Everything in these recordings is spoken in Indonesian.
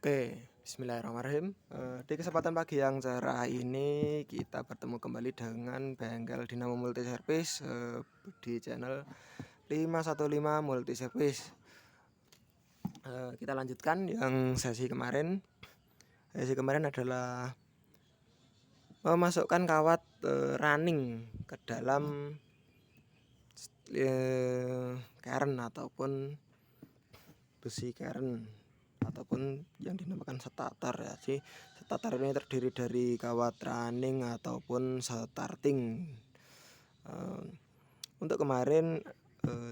Oke, bismillahirrahmanirrahim. Di kesempatan pagi yang cerah ini kita bertemu kembali dengan bengkel Dinamo Multi Service di channel 515 Multi Service. Kita lanjutkan yang sesi kemarin. Sesi kemarin adalah memasukkan kawat running ke dalam karen ataupun besi karen ataupun yang dinamakan starter ya. Jadi starter ini terdiri dari kawat running ataupun starting. Untuk kemarin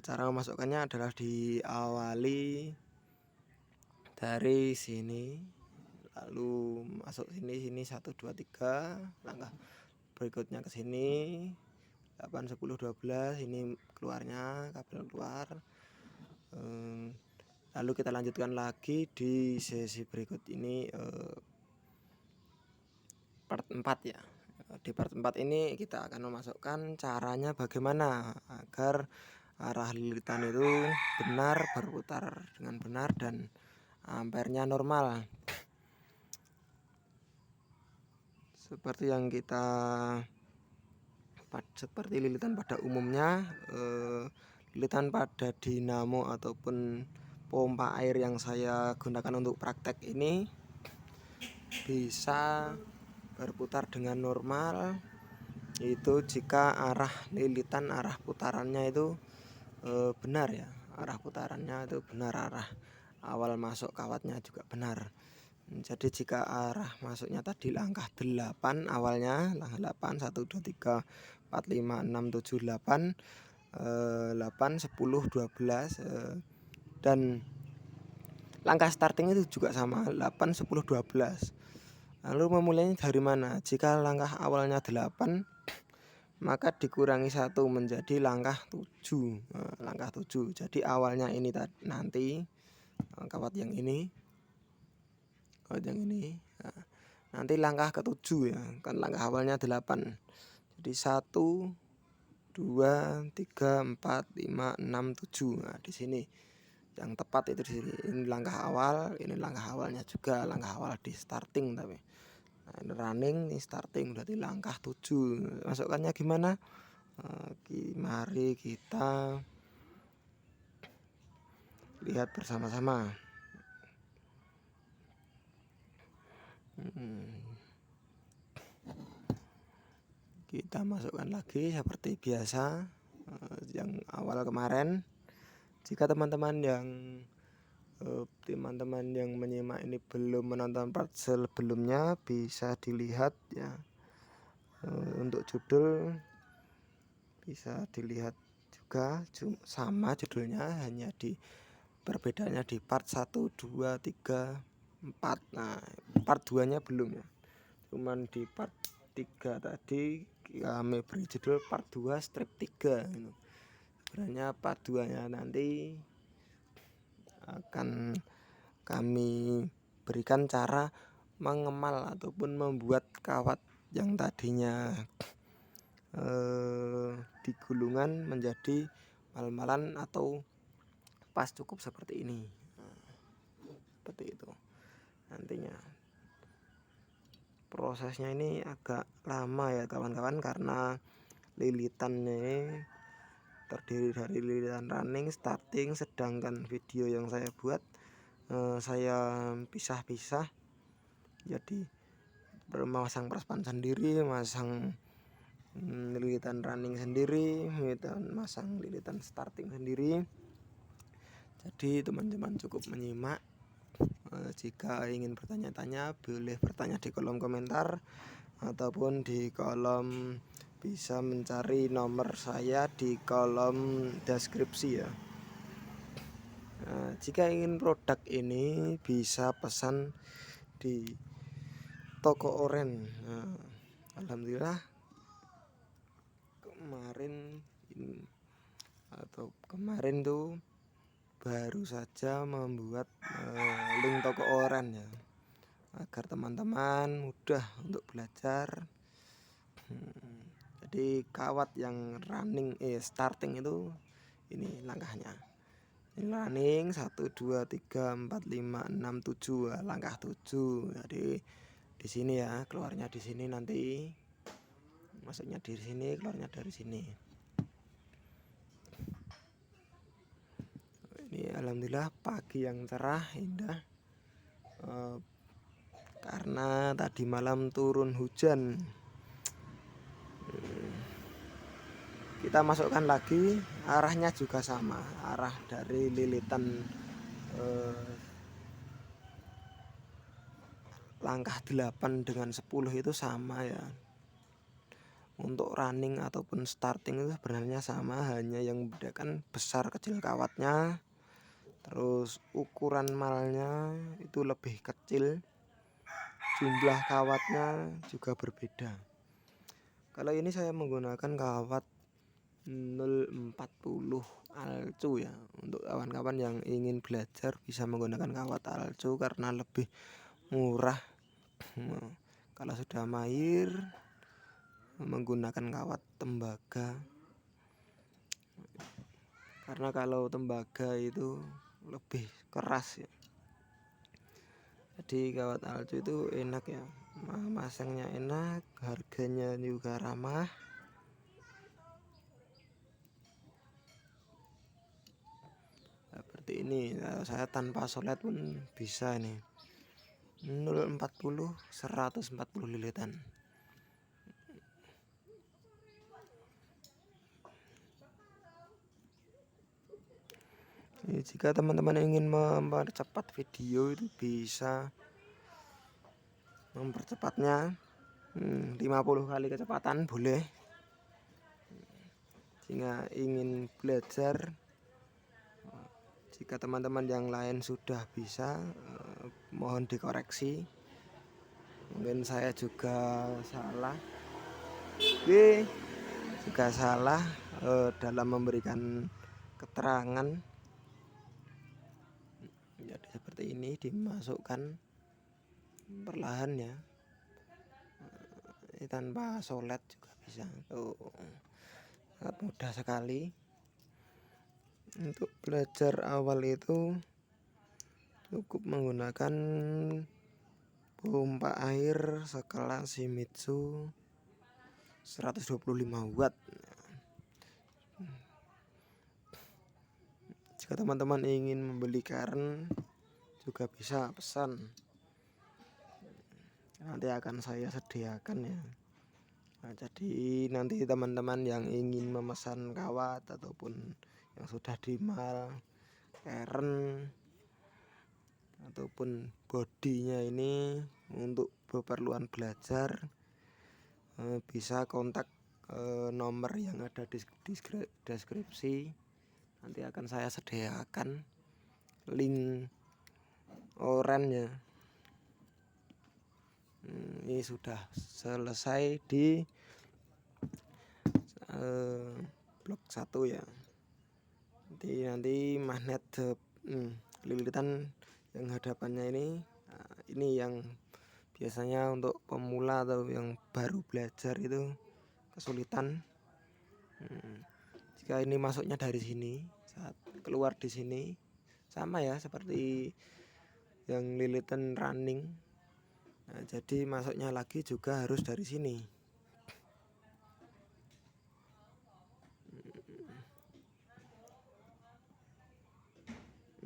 cara memasukkannya adalah diawali dari sini, lalu masuk sini 1 2 3, langkah berikutnya ke sini 8 10 12, ini keluarnya kabel keluar. Lalu kita lanjutkan lagi di sesi berikut ini part 4 ya. Di part 4 ini kita akan memasukkan caranya bagaimana agar arah lilitan itu benar, berputar dengan benar dan ampernya normal. Seperti yang kita seperti lilitan pada umumnya, lilitan pada dinamo ataupun pompa air yang saya gunakan untuk praktek ini bisa berputar dengan normal itu jika arah lilitan, arah putarannya itu benar ya, arah putarannya itu benar, arah awal masuk kawatnya juga benar. Jadi jika arah masuknya tadi langkah 8 awalnya, langkah 8 1 2 3 4 5 6 7 8 8 10 12 dan langkah starting itu juga sama 8 10 12. Lalu memulainya dari mana? Jika langkah awalnya 8, maka dikurangi 1 menjadi langkah 7. Langkah 7. Jadi awalnya ini nanti kawat yang ini. Kawat yang ini. Nah, nanti langkah ke-7 ya. Kan langkah awalnya 8. Jadi 1 2 3 4 5 6 7. Nah, di sini yang tepat itu di sini. Ini langkah awal, ini langkah awalnya juga, langkah awal di starting tapi. Nah, ini running, ini starting, berarti langkah 7. Masukkannya gimana? Mari kita lihat bersama-sama. Kita masukkan lagi seperti biasa yang awal kemarin. Jika teman-teman yang menyimak ini belum menonton part sebelumnya, bisa dilihat ya. Untuk judul bisa dilihat juga sama judulnya, hanya perbedaannya di part 1 2 3 4. Nah, part 2 nya belum ya. Cuman di part 3 tadi kami beri judul part 2 strip 3 gitu. Sebenarnya part 2 nya nanti akan kami berikan cara mengemal ataupun membuat kawat yang tadinya di gulungan menjadi mal-malan atau pas cukup seperti ini. Seperti itu nantinya. Prosesnya ini agak lama ya kawan-kawan, karena lilitannya ini terdiri dari lilitan running, starting, sedangkan video yang saya buat saya pisah-pisah. Jadi memasang perspan sendiri, masang lilitan running sendiri, masang lilitan starting sendiri. Jadi teman-teman cukup menyimak. Jika ingin bertanya-tanya boleh bertanya di kolom komentar ataupun di kolom, bisa mencari nomor saya di kolom deskripsi ya. Jika ingin produk ini bisa pesan di toko oren. Alhamdulillah kemarin tuh baru saja membuat link toko oren ya, agar teman-teman mudah untuk belajar. Jadi kawat yang running starting itu ini langkahnya. running 1 2 3 4 5 6 7, langkah 7. Jadi di sini ya, keluarnya di sini, nanti masuknya di sini, keluarnya dari sini. Ini alhamdulillah pagi yang cerah indah, karena tadi malam turun hujan. Kita masukkan lagi, arahnya juga sama, arah dari lilitan langkah 8 dengan 10 itu sama ya. Untuk running ataupun starting itu sebenarnya sama, hanya yang membedakan besar kecil kawatnya, terus ukuran malnya itu lebih kecil, jumlah kawatnya juga berbeda. Kalau ini saya menggunakan kawat 040 alcu ya. Untuk kawan-kawan yang ingin belajar bisa menggunakan kawat alcu karena lebih murah. Kalau sudah mahir menggunakan kawat tembaga, karena kalau tembaga itu lebih keras ya. Jadi kawat alcu itu enak ya, masangnya enak, harganya juga ramah. Seperti ini, saya tanpa solet pun bisa nih. 040 140 lilitan. Jika teman-teman ingin mempercepat video itu bisa mempercepatnya 50 kali kecepatan boleh. Jika ingin belajar, jika teman-teman yang lain sudah bisa, mohon dikoreksi. Mungkin saya juga salah. Juga salah dalam memberikan keterangan. Jadi seperti ini, dimasukkan perlahan ya, tanpa solet juga bisa. Sangat mudah sekali. Untuk belajar awal itu cukup menggunakan pompa air sekelas Shimizu 125 watt. Jika teman-teman ingin membeli karen juga bisa pesan, nanti akan saya sediakan ya. Nah, jadi nanti teman-teman yang ingin memesan kawat ataupun yang sudah dimal karen ataupun bodinya ini untuk keperluan belajar, bisa kontak nomor yang ada di deskripsi. Nanti akan saya sediakan link oranye. Ini sudah selesai di blok 1 ya. Nanti magnet lilitan yang hadapannya ini yang biasanya untuk pemula atau yang baru belajar itu kesulitan. Jika ini masuknya dari sini, saat keluar di sini sama ya seperti yang lilitan running. Nah, jadi masuknya lagi juga harus dari sini.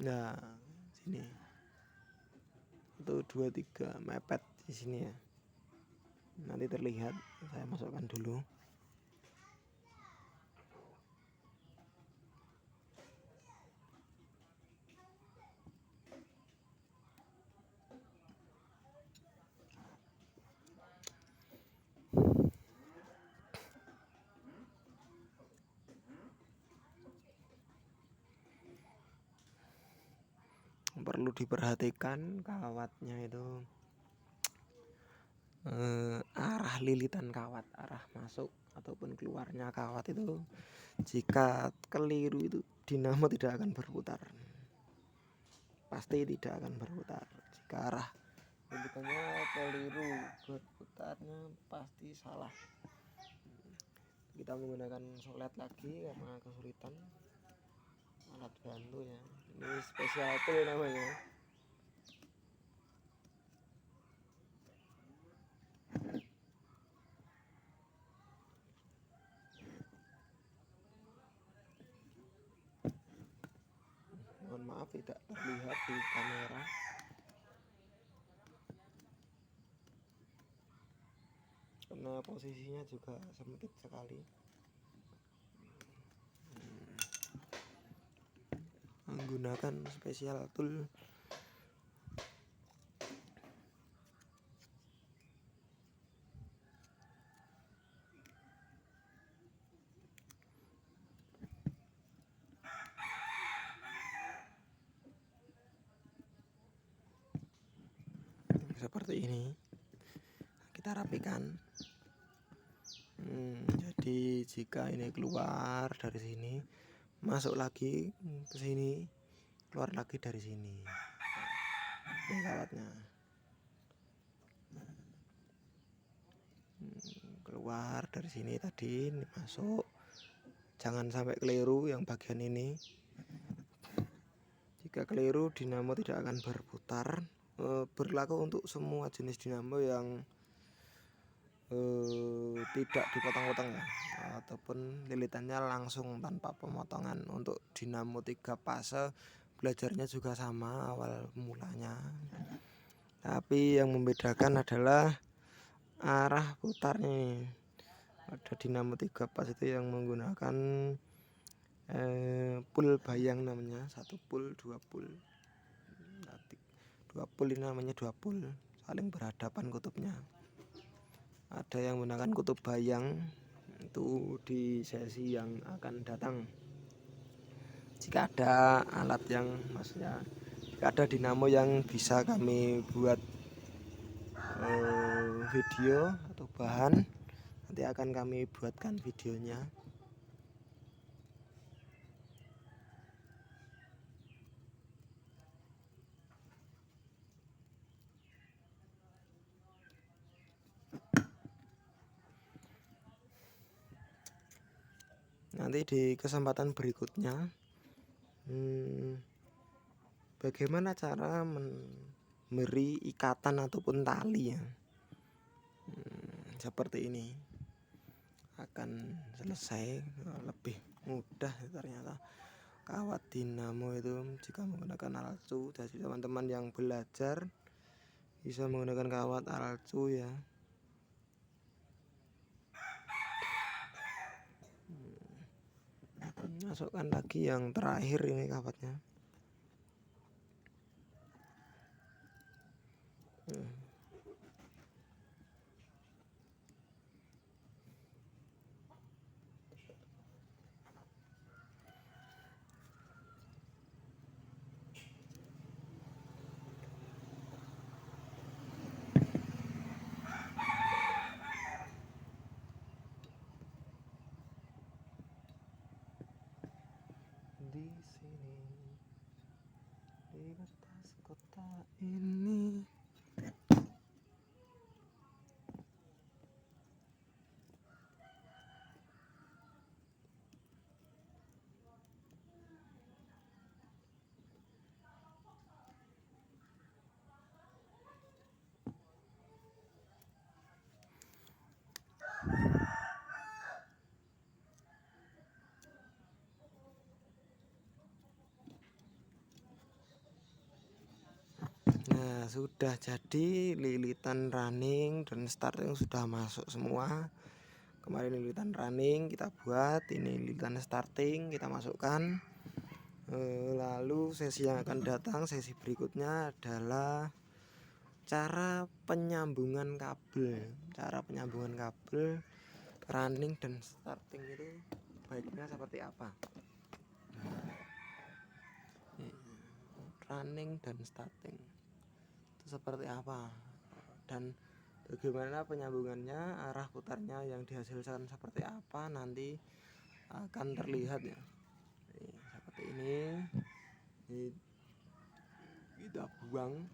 Nah, sini. 1 2 3 mepet di sini ya. Nanti terlihat, saya masukkan dulu. Perlu diperhatikan kawatnya itu, arah lilitan kawat, arah masuk ataupun keluarnya kawat itu jika keliru itu dinamo tidak akan berputar, pasti tidak akan berputar. Jika arah lilitannya keliru, berputarnya pasti salah. Kita menggunakan solet lagi karena kesulitan. alat bantu ya, ini spesial tool namanya. Mohon maaf tidak terlihat di kamera karena posisinya juga sempit sekali. Menggunakan spesial tool. Seperti ini kita rapikan. Jadi jika ini keluar dari sini, masuk lagi ke sini, keluar lagi dari sini. Ini kawatnya. Keluar dari sini tadi, ini masuk. Jangan sampai keliru yang bagian ini. Jika keliru, dinamo tidak akan berputar. Berlaku untuk semua jenis dinamo yang tidak dipotong-potong ya, ataupun lilitannya langsung tanpa pemotongan. Untuk dinamo 3 fase belajarnya juga sama awal mulanya, tapi yang membedakan adalah arah putarnya. Ada dinamo 3 fase itu yang menggunakan pul bayang namanya, 1 pul 2 pul. 2 pul ini namanya 2 pul, saling berhadapan kutubnya. Ada yang menggunakan kutub bayang, itu di sesi yang akan datang. Jika ada alat yang maksudnya jika ada dinamo yang bisa kami buat video atau bahan, nanti akan kami buatkan videonya. Nanti di kesempatan berikutnya bagaimana cara memberi ikatan ataupun tali ya, seperti ini akan selesai. Lebih mudah ternyata kawat dinamo itu jika menggunakan alcu. Jadi teman-teman yang belajar bisa menggunakan kawat alcu ya. Masukkan lagi yang terakhir ini kawatnya. Di sini di batas kota ini. Nah, sudah jadi lilitan running dan starting sudah masuk semua. Kemarin lilitan running kita buat, ini lilitan starting kita masukkan. Lalu sesi yang akan datang, sesi berikutnya adalah cara penyambungan kabel. Cara penyambungan kabel running dan starting itu baiknya seperti apa? Running dan starting itu seperti apa, dan bagaimana penyambungannya, arah putarnya yang dihasilkan seperti apa, nanti akan terlihat ya. Seperti ini kita buang,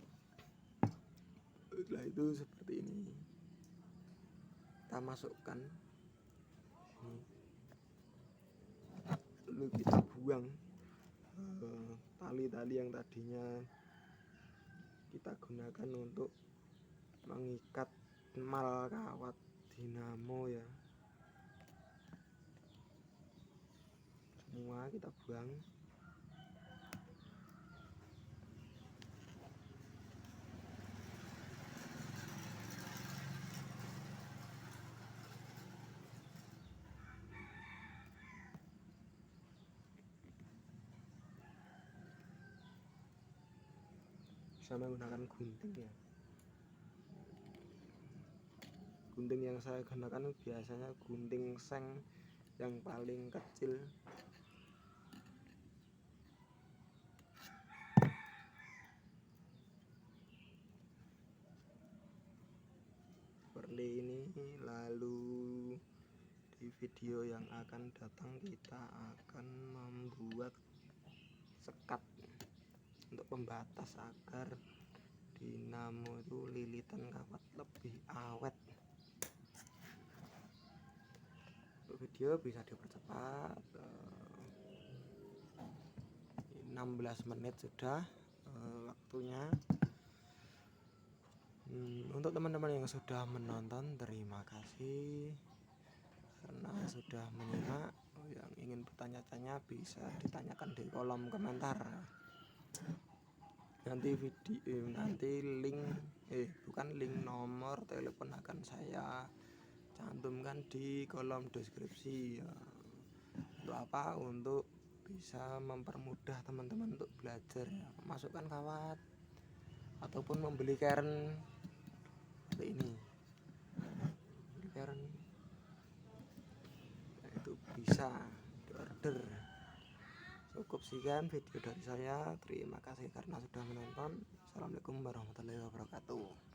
setelah itu seperti ini kita masukkan, lalu kita buang tali-tali yang tadinya kita gunakan untuk mengikat mal kawat dinamo ya, semua kita buang. Bisa menggunakan gunting ya. Gunting yang saya gunakan biasanya gunting seng yang paling kecil. Seperti ini. Lalu di video yang akan datang kita akan membuat sekat untuk pembatas agar dinamo itu lilitan kawat lebih awet. Untuk video bisa dipercepat, 16 menit sudah waktunya. Untuk teman-teman yang sudah menonton, terima kasih karena sudah menyimak. Yang ingin bertanya-tanya bisa ditanyakan di kolom komentar. Nanti link nomor telepon akan saya cantumkan di kolom deskripsi. Untuk apa? Untuk bisa mempermudah teman-teman untuk belajar ya, memasukkan kawat ataupun membeli keren seperti ini. Beli keren itu bisa diorder. Cukup sekian video dari saya. Terima kasih karena sudah menonton. Assalamualaikum warahmatullahi wabarakatuh.